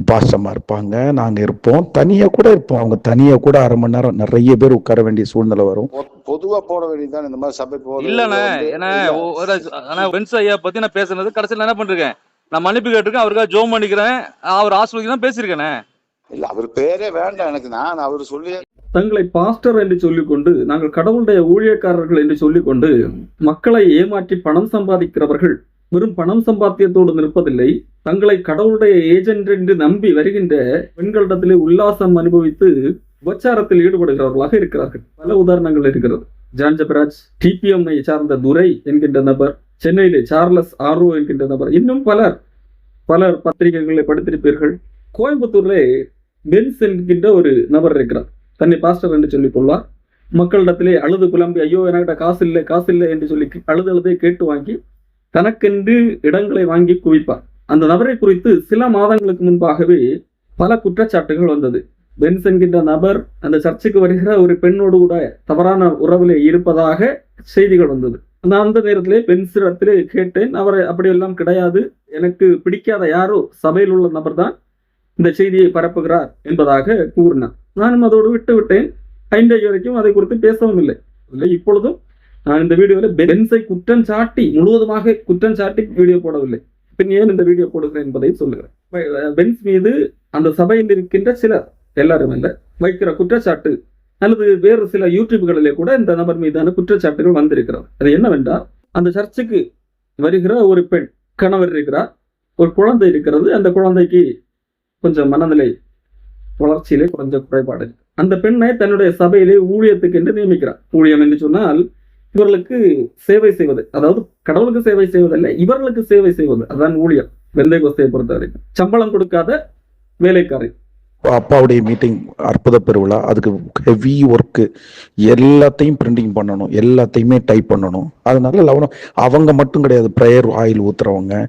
பாஸ்டமா இருப்பாங்க, நாங்க இருப்போம், தனியா கூட இருப்போம். அவங்க தனியா கூட 1/2 மணி நேரம் நிறைய பேர் உட்கார வேண்டிய சூழ்நிலை வரும். பொதுவா போட வேண்டியதுதான் இந்த மாதிரி சபை போடுறது. இல்லண்ணே, ஏன்னா பென்ஸ் ஐயா பத்தி நான் பேசுனது கடைசியில் என்ன பண்ணிருக்கேன், நான் மன்னிப்பு கேட்டிருக்கேன், அவருக்காக ஜோம் பண்ணிக்கிறேன், அவர் ஆசிரியர் தான் பேசியிருக்கேனே. இல்ல அவர் பேரே வேண்டாம் எனக்கு, நான் அவர் சொல்லி தங்களை பாஸ்டர் என்று சொல்லிக்கொண்டு, நாங்கள் கடவுளுடைய ஊழியக்காரர்கள் என்று சொல்லிக்கொண்டு மக்களை ஏமாற்றி பணம் சம்பாதிக்கிறவர்கள் வெறும் பணம் சம்பாத்தியத்தோடு நிற்பதில்லை, தங்களை கடவுளுடைய ஏஜென்ட் என்று நம்பி வருகின்ற பெண்களிடத்திலே உல்லாசம் அனுபவித்து உபச்சாரத்தில் ஈடுபடுகிறவர்களாக இருக்கிறார்கள். பல உதாரணங்கள் இருக்கிறது. ஜான் ஜெபராஜ், டிபிஎம் சார்ந்த துரை என்கின்ற நபர், சென்னையிலே சார்லஸ் ஆர்ஓ என்கின்ற நபர், இன்னும் பலர் பத்திரிகைகளை படித்திருப்பீர்கள். கோயம்புத்தூர்லே பென்ஸ் என்கின்ற ஒரு நபர் இருக்கிறார், தன்னை பாஸ்டர் என்று சொல்லிக் கொள்வார். மக்களிடத்திலே அழுது புலம்பி, ஐயோ என்கிட்ட காசு இல்லை என்று சொல்லி அழுதழுதை கேட்டு வாங்கி தனக்கென்று இடங்களை வாங்கி குவிப்பார். அந்த நபரை குறித்து சில மாதங்களுக்கு முன்பாகவே பல குற்றச்சாட்டுகள் வந்தது. பென்ஸ் என்கின்ற நபர் அந்த சர்ச்சுக்கு வருகிற ஒரு பெண்ணோடு கூட தவறான உறவிலே இருப்பதாக செய்திகள் வந்தது. நான் அந்த நேரத்திலே பென்ஸிடத்திலே கேட்டேன், அவரை அப்படியெல்லாம் கிடையாது, எனக்கு பிடிக்காத யாரோ சபையில் உள்ள நபர் தான் இந்த செய்தியை பரப்புகிறார் என்பதாக கூறினார். நானும் அதோடு விட்டுவிட்டேன். இன்றைய வரைக்கும் அதை குறித்து பேசவும் இல்லை. இப்பொழுதும் நான் இந்த வீடியோவில் பென்ஸை முழுவதுமாக குற்றம் சாட்டி வீடியோ போடவில்லை. பின் ஏன் இந்த வீடியோ போடுகிறேன் என்பதை சொல்லுகிறேன். பென்ஸ் மீது அந்த சபையில் இருக்கின்ற சிலர், எல்லாரும் இல்லை, வைக்கிற குற்றச்சாட்டு அல்லது வேறு சில யூடியூப்களிலே கூட இந்த நபர் மீதான குற்றச்சாட்டுகள் வந்திருக்கிறது. அது என்னவென்றால், அந்த சர்ச்சுக்கு வருகிற ஒரு பெண், கணவர் இருக்கிறார், ஒரு குழந்தை இருக்கிறது. அந்த குழந்தைக்கு கொஞ்சம் மனநிலை வளர்ச்சியிலே கொஞ்சம் குறைபாடு. அந்த பெண்ணை தன்னுடைய சபையிலே ஊழியத்துக்கு என்று நியமிக்கிறார். ஊழியம் என்று சொன்னால் இவர்களுக்கு சேவை செய்வது, அதாவது கடவுளுக்கு சேவை செய்வதல்ல, இவர்களுக்கு சேவை செய்வது, அதுதான் ஊழியம். பெந்தேகோஸ்தையை பொறுத்தவரை சம்பளம் கொடுக்காத வேலைக்காரி. அப்பாவுடைய மீட்டிங், அற்புத பெருவிழா, அதுக்கு ஹெவி ஒர்க்கு, எல்லாத்தையும் பிரிண்டிங் பண்ணணும், எல்லாத்தையுமே டைப் பண்ணணும். அதனால அவங்க மட்டும் கிடையாது, ப்ரேயர் ஆயில் ஊத்துறவங்க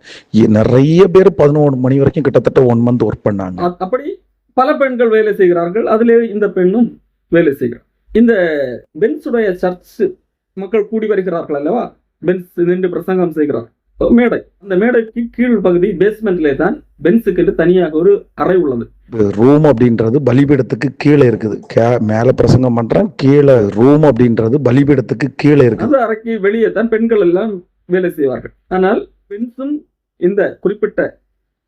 நிறைய பேர் 11 மணி வரைக்கும் கிட்டத்தட்ட 1 மந்த் ஒர்க் பண்ணாங்க. அப்படி பல பெண்கள் வேலை செய்கிறார்கள். அதிலே இந்த பெண்ணும் வேலை செய்கிறார். இந்த பென்ஸுடைய சர்ச் மக்கள் கூடி வருகிறார்கள் அல்லவா, பென்ஸ் நின்று பிரசங்கம் செய்கிறார். மேடை, அந்த மேடைக்கு கீழ் பகுதி பேஸ்மெண்ட்லே தான் பென்ஸுக்கு என்று தனியாக ஒரு அறை உள்ளது. ரூம் அப்படின்றது பலிபீடத்துக்கு கீழே இருக்குது. மேல பிரசங்கம் பண்றேன், கீழே ரூம் அப்படின்றது பலிபீடத்துக்கு கீழே இருக்குது. அந்த அறைக்கு வெளியே தான் பெண்கள் எல்லாம் வேலை செய்வார்கள். ஆனால் பென்ஸும் இந்த குறிப்பிட்ட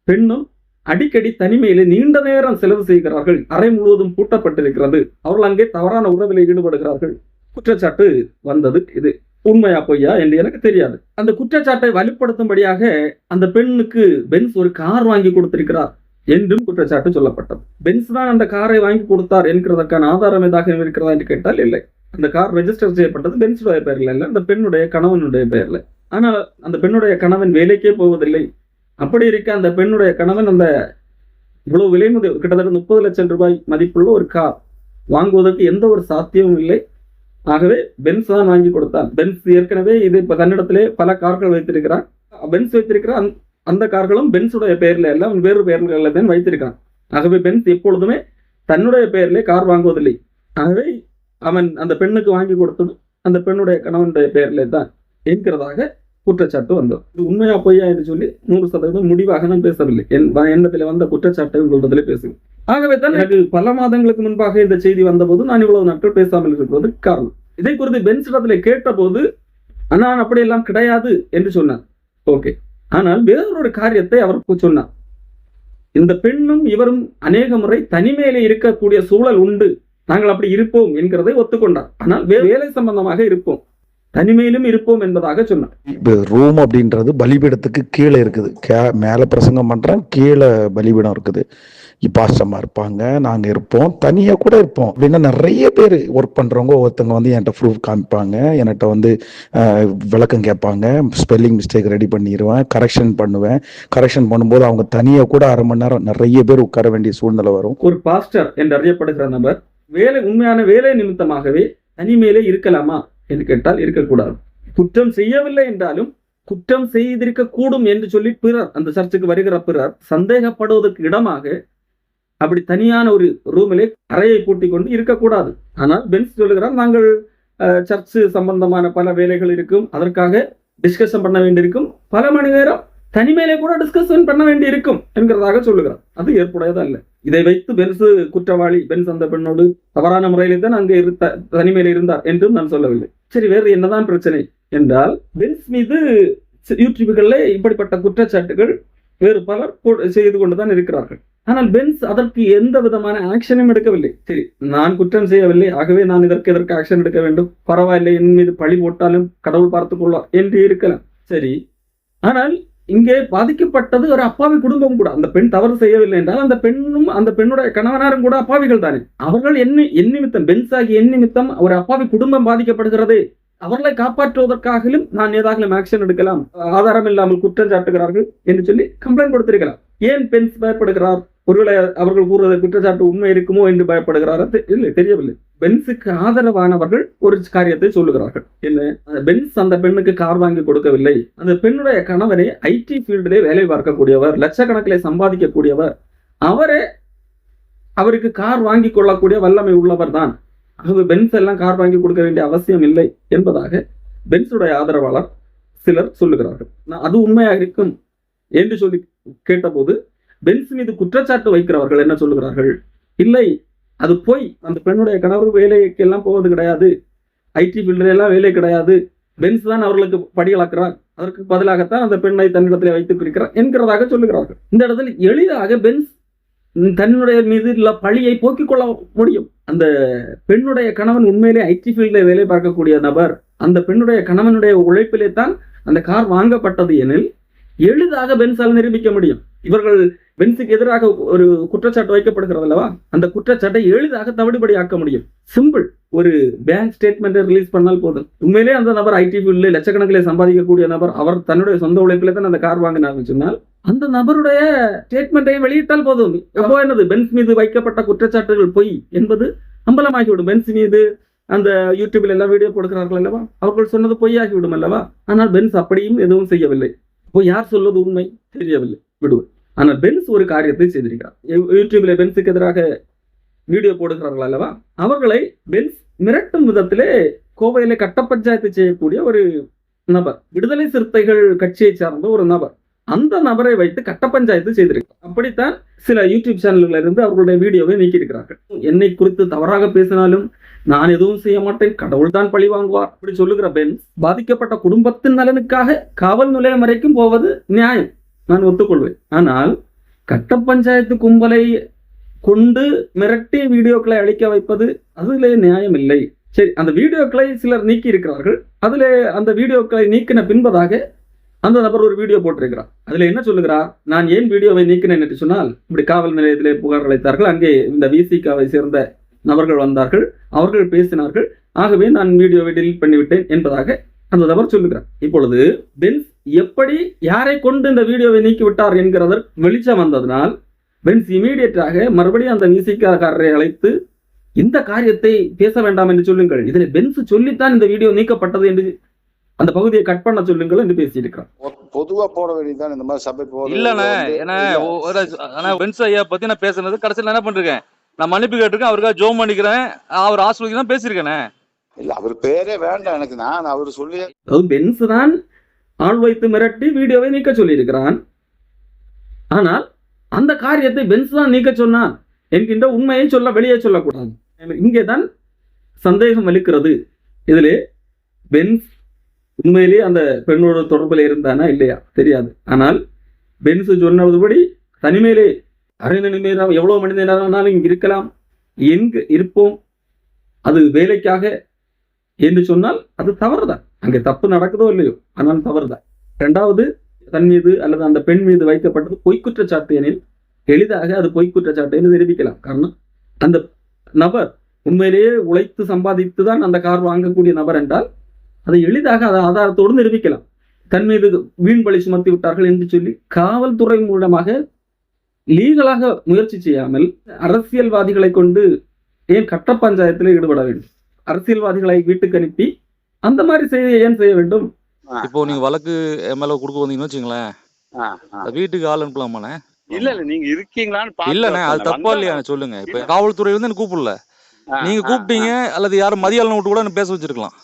பெண்ணும் அடிக்கடி தனிமையிலே நீண்ட நேரம் செலவு செய்கிறார்கள். அறை முழுவதும் பூட்டப்பட்டிருக்கிறது. அவர்கள் அங்கே தவறான உறவில் ஈடுபடுகிறார்கள். குற்றச்சாட்டு வந்தது. இது உண்மையா பொய்யா என்று எனக்கு தெரியாது. அந்த குற்றச்சாட்டை வலுப்படுத்தும்படியாக அந்த பெண்ணுக்கு பென்ஸ் ஒரு கார் வாங்கி கொடுத்திருக்கிறார் என்றும் குற்றச்சாட்டு சொல்லப்பட்டது. பென்ஸ் தான் அந்த காரை வாங்கி கொடுத்தார் என்கிறதற்கான ஆதாரம் ஏதாக இருக்கிறதா என்று கேட்டால் இல்லை. அந்த கார் ரெஜிஸ்டர் செய்யப்பட்டது பென்ஸுடைய பெயர்ல இல்லை, அந்த பெண்ணுடைய கணவனுடைய பெயர்ல. ஆனால் அந்த பெண்ணுடைய கணவன் வேலைக்கே போவதில்லை. அப்படி இருக்க அந்த பெண்ணுடைய கணவன் அந்த இவ்வளவு விலை கிட்டத்தட்ட 30 லட்சம் ரூபாய் மதிப்புள்ள ஒரு கார் வாங்குவதற்கு எந்த ஒரு சாத்தியமும் இல்லை. ஆகவே பென்ஸ் தான் வாங்கி கொடுத்தான். பென்ஸ் ஏற்கனவே இது இப்ப தன்னிடத்திலே பல கார்கள் வைத்திருக்கிறான். பென்ஸ் வைத்திருக்கிற அந்த கார்களும் பென்ஸுடைய பெயர்ல எல்லாம் வேறு பெயர்களில் தான் வைத்திருக்கான். ஆகவே பென்ஸ் எப்பொழுதுமே தன்னுடைய பெயரிலே கார் வாங்குவதில்லை. ஆகவே அவன் அந்த பெண்ணுக்கு வாங்கி கொடுத்தது அந்த பெண்ணுடைய கணவனுடைய பெயரிலே தான் என்கிறதாக குற்றச்சாட்டு வந்தது. இது உண்மையா பொய்யா என்று சொல்லி 100% முடிவாக நான் பேசவில்லை. எண்ணத்தில் வந்த குற்றச்சாட்டை உங்களிடத்திலே பேசுவேன். ஆகவே தான் எனக்கு பல மாதங்களுக்கு முன்பாக இந்த செய்தி வந்தபோது நான் இவ்வளவு நாட்கள் பேசாமல் இருக்கிறதுக்கு காரணம். இதை குறித்து பென்ஸ் இடத்துல கேட்ட போது நான் அப்படியெல்லாம் கிடையாது என்று சொன்னார். ஓகே, ஆனால் வேறொரு காரியத்தை அவருக்கு சொன்னார். இந்த பெண்ணும் இவரும் அநேக முறை தனிமையிலே இருக்கக்கூடிய சூழல் உண்டு, நாங்கள் அப்படி இருப்போம் என்கிறதை ஒத்துக்கொண்டார். ஆனால் வேலை சம்பந்தமாக இருப்போம், தனிமையிலும் இருப்போம் என்பதாக சொன்னார். ரூம் அப்படின்றது பலிபீடத்துக்கு கீழே இருக்குது. மேல பிரசங்கம் பண்றேன், கீழே பலிபீடம் இருக்குது. பாஸ்டமா இருப்பாங்க, நாங்க இருப்போம், தனியா கூட இருப்போம். அப்படின்னா நிறைய பேர் ஒர்க் பண்றவங்க ஒருத்தவங்க வந்து என்கிட்ட ப்ரூஃப் காமிப்பாங்க, என்கிட்ட வந்து விளக்கம் கேட்பாங்க, ஸ்பெல்லிங் மிஸ்டேக் ரெடி பண்ணிடுவேன், கரெக்ஷன் பண்ணுவேன். கரெக்ஷன் பண்ணும்போது அவங்க தனியா கூட 1/2 மணி நேரம் நிறைய பேர் உட்கார வேண்டிய சூழ்நிலை வரும். ஒரு பாஸ்டர் என்று அறியப்படுகிற நபர் உண்மையான வேலை நிமித்தமாகவே தனிமையிலே இருக்கலாமா என்று கேட்டால் இருக்கக்கூடாது. குற்றம் செய்யவில்லை என்றாலும் குற்றம் செய்திருக்க கூடும் என்று சொல்லி பிறர், அந்த சர்ச்சுக்கு வருகிற பிறர் சந்தேகப்படுவதற்கு இடமாக அப்படி தனியான ஒரு ரூமிலே அறையை பூட்டிக் கொண்டு இருக்கக்கூடாது. ஆனால் பென்ஸ் சொல்லுகிறார், நாங்கள் சர்ச்சு சம்பந்தமான பல வேலைகள் இருக்கும், அதற்காக டிஸ்கஷன் பண்ண வேண்டியிருக்கும், பல மணி நேரம் தனிமையிலே கூட டிஸ்கஷன் பண்ண வேண்டி இருக்கும் என்கிறதாக சொல்லுகிறார். அது ஏற்புடையதா இல்லை. இதை வைத்து பென்ஸ் குற்றவாளி, பென்ஸ் அந்த பெண்ணோடு தவறான முறையிலே தான் அங்கே தனிமையில் இருந்தார் என்றும் நான் சொல்லவில்லை. சரி, வேறு என்னதான் பிரச்சனை என்றால், பென்ஸ் மீது யூடியூப்களில் இப்படிப்பட்ட குற்றச்சாட்டுகள் வேறு பலர் செய்து கொண்டுதான் இருக்கிறார்கள். ஆனால் பென்ஸ் அதற்கு எந்த விதமான ஆக்ஷனும் எடுக்கவில்லை. சரி, நான் குற்றம் செய்யவில்லை, ஆகவே நான் எதற்கு ஆக்ஷன் எடுக்க வேண்டும், பரவாயில்லை, என் மீது பழி போட்டாலும் கடவுள் பார்த்துக் கொள்வார் என்று இருக்கலாம். சரி, ஆனால் இங்கே பாதிக்கப்பட்டது ஒரு அப்பாவி குடும்பம் கூட. அந்த பெண் தவறு செய்யவில்லை என்றால் அந்த பெண்ணும் அந்த பெண்ணுடைய கணவனாரும் கூட அப்பாவிகள் தானே. அவர்கள் என் நிமித்தம், பென்ஸ் ஆகிய என் நிமித்தம் ஒரு அப்பாவி குடும்பம் பாதிக்கப்படுகிறது, அவர்களை காப்பாற்றுவதற்காகவும் நான் ஏதாவது ஆக்ஷன் எடுக்கலாம், ஆதாரம் இல்லாமல் குற்றம் சாட்டுகிறார்கள் என்று சொல்லி கம்ப்ளைண்ட் கொடுத்திருக்கலாம். ஏன் பென்ஸ் பயப்படுகிறார்? ஒருவேளை அவர்கள் கூறுவது குற்றச்சாட்டு உண்மை இருக்குமோ என்று பயப்படுகிறார்? இல்லை, தெரியவில்லை. பென்ஸுக்கு ஆதரவானவர்கள் ஒரு காரியத்தை சொல்லுகிறார்கள். என்ன? பென்ஸ் அந்த பெண்ணுக்கு கார் வாங்கி கொடுக்கவில்லை, அந்த பெண்ணுடைய கணவரை ஐடி ஃபீல்டிலே வேலை பார்க்கக்கூடியவர், லட்சக்கணக்கில் சம்பாதிக்கக்கூடியவர், அவருக்கு கார் வாங்கி கொள்ளக்கூடிய வல்லமை உள்ளவர் தான், ஆகவே பென்ஸ் எல்லாம் கார் வாங்கி கொடுக்க வேண்டிய அவசியம் இல்லை என்பதாக பென்ஸுடைய ஆதரவாளர் சிலர் சொல்லுகிறார்கள். அது உண்மையாக இருக்கும் என்று சொல்லி கேட்டபோது பென்ஸ் மீது குற்றச்சாட்டு வைக்கிறவர்கள் என்ன சொல்லுகிறார்கள்? இல்லை, அது போய், அந்த பெண்ணுடைய கணவர் வேலைக்கு எல்லாம் போவது கிடையாது, ஐடி ஃபீல்டில் எல்லாம் வேலை கிடையாது, பென்ஸ் தான் அவர்களுக்கு படியளாக்குறார், அதற்கு பதிலாகத்தான் அந்த பெண்ணை தன்னிடத்தில் வைத்துக் இருக்கிறார் என்கிறதாக சொல்லுகிறார்கள். இந்த இடத்தில் எளிதாக பென்ஸ் தன்னுடைய மீது உள்ள பழியை போக்கிக் கொள்ள முடியும். அந்த பெண்ணுடைய கணவன் உண்மையிலே ஐடி ஃபீல்டில் வேலை பார்க்கக்கூடிய நபர், அந்த பெண்ணுடைய கணவனுடைய உழைப்பிலே தான் அந்த கார் வாங்கப்பட்டது எனில் எளிதாக பென்ஸால் நிரூபிக்க முடியும். இவர்கள் பென்ஸுக்கு எதிராக ஒரு குற்றச்சாட்டு வைக்கப்படுகிறது அல்லவா, அந்த குற்றச்சாட்டை எளிதாக தவிடுபடி ஆக்க முடியும். சிம்பிள், ஒரு பேங்க் ஸ்டேட்மெண்ட்டை ரிலீஸ் பண்ணால் போதும். உண்மையிலே அந்த நபர் ஐடி ஃபீல்டில் லட்சக்கணக்கிலே சம்பாதிக்கக்கூடிய நபர், அவர் தன்னுடைய சொந்த உழைப்பிலே தான் அந்த கார் வாங்கினார்னு சொன்னால் அந்த நபருடைய ஸ்டேட்மெண்ட்டை வெளியிட்டால் போதும். எப்போ என்னது, பென்ஸ் மீது வைக்கப்பட்ட குற்றச்சாட்டுகள் பொய் என்பது அம்பலமாகிவிடும். பென்ஸ் மீது அந்த யூடியூபில் எல்லாம் வீடியோ போடுகிறார்கள் அல்லவா, அவர்கள் சொன்னது பொய்யாகிவிடும் அல்லவா. ஆனால் பென்ஸ் அப்படியும் எதுவும் செய்யவில்லை. இப்போ யார் சொல்வது உண்மை தெரியவில்லை, விடுவது. ஆனால் பென்ஸ் ஒரு காரியத்தை செய்திருக்கிறார். யூடியூப்ல பென்ஸுக்கு எதிராக வீடியோ போடுகிறார்கள் அல்லவா, அவர்களை பென்ஸ் மிரட்டும் விதத்திலே கோவையில கட்ட பஞ்சாயத்து செய்யக்கூடிய ஒரு நபர், விடுதலை சிறுத்தைகள் கட்சியை சார்ந்த ஒரு நபர், அந்த நபரை வைத்து கட்ட பஞ்சாயத்து செய்திருக்கிறார். அப்படித்தான் சில யூடியூப் சேனல்கள் இருந்து அவர்களுடைய வீடியோவை நீக்கியிருக்கிறார்கள். என்னை குறித்து தவறாக பேசினாலும் நான் எதுவும் செய்ய மாட்டேன், கடவுள் தான் பழி வாங்குவார் அப்படி சொல்லுகிற பென்ஸ் பாதிக்கப்பட்ட குடும்பத்தின் நலனுக்காக காவல் நிலையம் வரைக்கும் போவது நியாயம், நான் ஒத்துக்கொள்வேன். ஆனால் கட்ட பஞ்சாயத்து கும்பலை கொண்டு மிரட்டி வீடியோக்களை அழிக்க வைப்பது அதிலே நியாயம் இல்லை. சரி, அந்த வீடியோக்களை சிலர் நீக்கி இருக்கிறார்கள். அதிலே அந்த வீடியோக்களை நீக்கின பின்பதாக அந்த நபர் ஒரு வீடியோ போட்டிருக்கிறார். அதுல என்ன சொல்லுகிறார்? நான் ஏன் வீடியோவை நீக்கினேன் என்று சொன்னால், இப்படி காவல் நிலையத்திலே புகார் அளித்தார்கள், அங்கே இந்த விசிகாவை சேர்ந்த நபர்கள் வந்தார்கள், அவர்கள் பேசினார்கள், ஆகவே நான் வீடியோவை டெலீட் பண்ணிவிட்டேன் என்பதாக அந்த நபர் சொல்லுகிறார். இப்பொழுது பென்ஸ் எப்படி யாரை கொண்டு இந்த வீடியோவை நீக்கிவிட்டார் என்கிறதற்கு வெளிச்சம் வந்ததனால் பென்ஸ் இமீடியட்டாக மறுபடியும் அந்த விசிகாரரை அழைத்து இந்த காரியத்தை பேச வேண்டாம் என்று சொல்லுங்கள், இதில் பென்ஸ் சொல்லித்தான் இந்த வீடியோ நீக்கப்பட்டது என்று அந்த பகுதியை கட் பண்ண சொல்லுங்கள் என்று பேசியிருக்கிறார். பொதுவா போட வேண்டியதுதான் இந்த மாதிரி சபை போட. இல்லண்ணே, ஏன்னா பென்ஸ் ஐயா பத்தி நான் பேசுனது கடைசியில் என்ன பண்ணிருக்கேன், நான் மன்னிப்பு கேட்டிருக்கேன், அவருக்காக ஜோம் பண்ணிக்கிறேன், அவர் ஆஸ்வதிக்கு தான் பேசியிருக்கேனே. இல்ல, அவர் பேரே வேண்டாம் எனக்கு, நான் அவர் சொல்லி பென்ஸ் தான் ஆள் வைத்து மிரட்டி வீடியோவை நீக்க சொல்லி இருக்கிறான். ஆனால் அந்த காரியத்தை பென்ஸ் தான் நீக்க சொன்னான் என்கின்ற உண்மையை வெளியே சொல்லக்கூடாது. இங்கேதான் சந்தேகம் அளிக்கிறது. இதிலே பென்ஸ் உண்மையிலேயே அந்த பெண்ணோட தொடர்பில் இருந்தானா இல்லையா தெரியாது. ஆனால் பென்ஸ் சொன்னதுபடி தனிமையிலே அரை மணி நேரம் எவ்வளவு மணி நேரம்னாலும் இங்க இருக்கலாம், எங்கு இருப்போம், அது வேலைக்காக என்று சொன்னால் அது தவறுதான். அங்கே தப்பு நடக்குதோ இல்லையோ, ஆனால் தவறுதான். இரண்டாவது, தன் மீது அல்லது அந்த பெண் மீது வைக்கப்பட்டது பொய்க்குற்றச்சாட்டு எனில் எளிதாக அது பொய்க்குற்றச்சாட்டு என்று நிரூபிக்கலாம். காரணம், அந்த நபர் உண்மையிலேயே உழைத்து சம்பாதித்து தான் அந்த கார் வாங்கக்கூடிய நபர் என்றால் அதை எளிதாக அதை ஆதாரத்தோடு நிரூபிக்கலாம். தன் மீது வீண் பழி சுமத்தி விட்டார்கள் என்று சொல்லி காவல்துறை மூலமாக லீகலாக முயற்சி செய்யாமல் அரசியல்வாதிகளை கொண்டு ஏன் கட்ட பஞ்சாயத்தில் ஈடுபட வேண்டும்? அரசியல்வாதிகளை வீட்டுக்கு அனுப்பி அந்த மாதிரி ஏன் செய்ய வேண்டும்? இப்போ நீங்க வழக்கு மேல கொடுக்க வந்தீங்கன்னு வச்சுங்களேன், வீட்டுக்கு ஆள் அனுப்பலாமாண்ணே? இல்ல நீங்க இருக்கீங்களான்னு இல்லண்ணே, அது தப்பா இல்லையா சொல்லுங்க. இப்ப காவல்துறை வந்து எனக்கு கூப்பிடல, நீங்க கூப்பிட்டீங்க, அல்லது யாரும் மதியாளம் விட்டு கூட பேச வச்சிருக்கலாம்.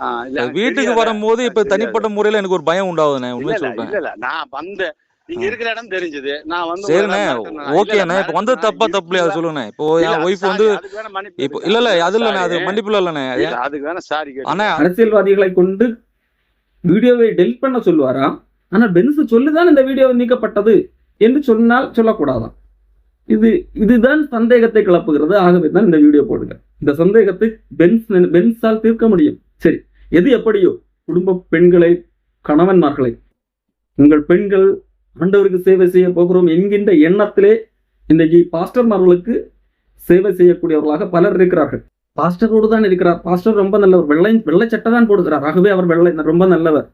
இல்ல, எனக்கு வீட்டுக்கு தெரியாது. வரும்போது இப்ப எனக்கு தெரியாது. தனிப்பட்ட முறையில எனக்கு ஒரு பயம் உண்டாகுதுண்ணே, இல்ல உண்மையை இல்ல சொல்றேன். இல்ல இல்ல நான் வந்த நீங்க இருக்கிற இடம் தெரிஞ்சது. நான் வந்து சரிண்ணே, இல்ல ஓகேண்ணே. இப்ப வந்து தப்பா தப்புலையா அதை சொல்லுண்ணே. இப்போ இல்ல என் அது ஒய்ஃப் சாரி வந்து அதுக்கு வேணா மன்னிப்பு இப்போ கேளுங்க. இல்ல இல்ல அதுக்கு வேணா அது இல்லண்ணே, அது சாரி. மன்னிப்புல இல்லண்ணே. இல்ல அதுக்கு வேணா சாரி அண்ணே கேளுங்க. அரசியல்வாதிகளை கொண்டு வீடியோவை டெலிட் பண்ண சொல்லுவாராம். ஆனா பென்ஸ் சொல்லிதான் இந்த வீடியோ நீக்கப்பட்டது என்று சொன்னால் சொல்லக்கூடாதாம். இதுதான் சந்தேகத்தை கிளப்புகிறது. ஆகவே தான் இந்த வீடியோ போடுங்க. இந்த சந்தேகத்தை பென்ஸால் தீர்க்க முடியும். சரி, எது எப்படியோ குடும்ப பெண்களை, கணவன்மார்களை, உங்கள் பெண்கள் ஆண்டவருக்கு சேவை செய்ய போகிறோம் என்கின்ற எண்ணத்திலே இன்றைக்கு பாஸ்டர்மார்களுக்கு சேவை செய்யக்கூடியவர்களாக பலர் இருக்கிறார்கள். பாஸ்டரோடு தான் இருக்கிறார். பாஸ்டர் ரொம்ப நல்லவர், வெள்ளை சட்டை தான் போடுகிறார், ஆகவே அவர் ரொம்ப நல்லவர்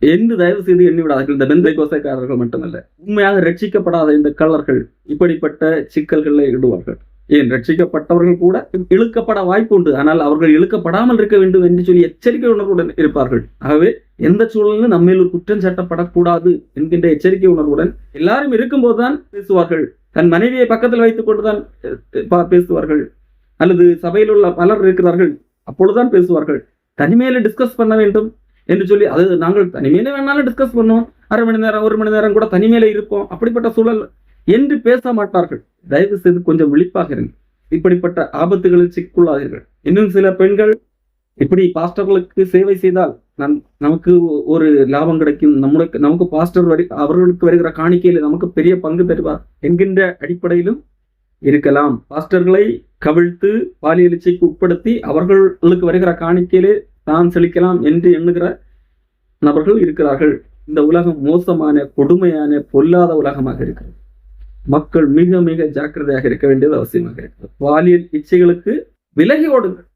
என்று தயவு செய்து எண்ணி விடாதீர்கள். இந்த பெந்தைக்கோசைக்காரர்கள் மட்டுமல்ல, உண்மையாக ரட்சிக்கப்படாத இந்த கள்ளர்கள் இப்படிப்பட்ட சிக்கல்களை இடுவார்கள். ஏன் ரட்சிக்கப்பட்டவர்கள் கூட இழுக்கப்பட வாய்ப்பு உண்டு. ஆனால் அவர்கள் இழுக்கப்படாமல் இருக்க வேண்டும் என்று சொல்லி எச்சரிக்கை உணர்வுடன் இருப்பார்கள். ஆகவே எந்த சூழலிலும் நம்மேல் ஒரு குற்றம் சாட்டப்படக்கூடாது என்கின்ற எச்சரிக்கை உணர்வுடன் எல்லாரும் இருக்கும்போதுதான் பேசுவார்கள். தன் மனைவியை பக்கத்தில் வைத்துக் கொண்டுதான் பேசுவார்கள். அல்லது சபையில் உள்ள பலர் இருக்கிறார்கள், அப்பொழுதுதான் பேசுவார்கள். தனிமையில டிஸ்கஸ் பண்ண வேண்டும் என்று சொல்லி, அது நாங்கள் தனிமையில வேணாலும் டிஸ்கஸ் பண்ணுவோம், அரை மணி நேரம் 1 மணி நேரம் கூட தனிமையில இருப்போம், அப்படிப்பட்ட சூழல் என்று பேச மாட்டார்கள். தயவு செய்து கொஞ்சம் விழிப்பாக இருங்க. இப்படிப்பட்ட ஆபத்துகளில் சிக்குள்ளாதீர்கள். இன்னும் சில பெண்கள் இப்படி பாஸ்டர்களுக்கு சேவை செய்தால் நமக்கு ஒரு லாபம் கிடைக்கும், நமக்கு பாஸ்டர் அவர்களுக்கு வருகிற காணிக்கையில நமக்கு பெரிய பங்கு தருவார் என்கின்ற அடிப்படையிலும் இருக்கலாம். பாஸ்டர்களை கவிழ்த்து பாலியல் இச்சைக்கு உட்படுத்தி அவர்களுக்கு வருகிற காணிக்கையிலே தான் செழிக்கலாம் என்று எண்ணுகிற நபர்கள் இருக்கிறார்கள். இந்த உலகம் மோசமான, கொடுமையான, பொல்லாத உலகமாக இருக்கிறது. மக்கள் மிக மிக ஜாக்கிரதையாக இருக்க வேண்டியது அவசியமாக இருக்கிறது. பாலியல் இச்சைகளுக்கு விலகி ஓடுங்கள்.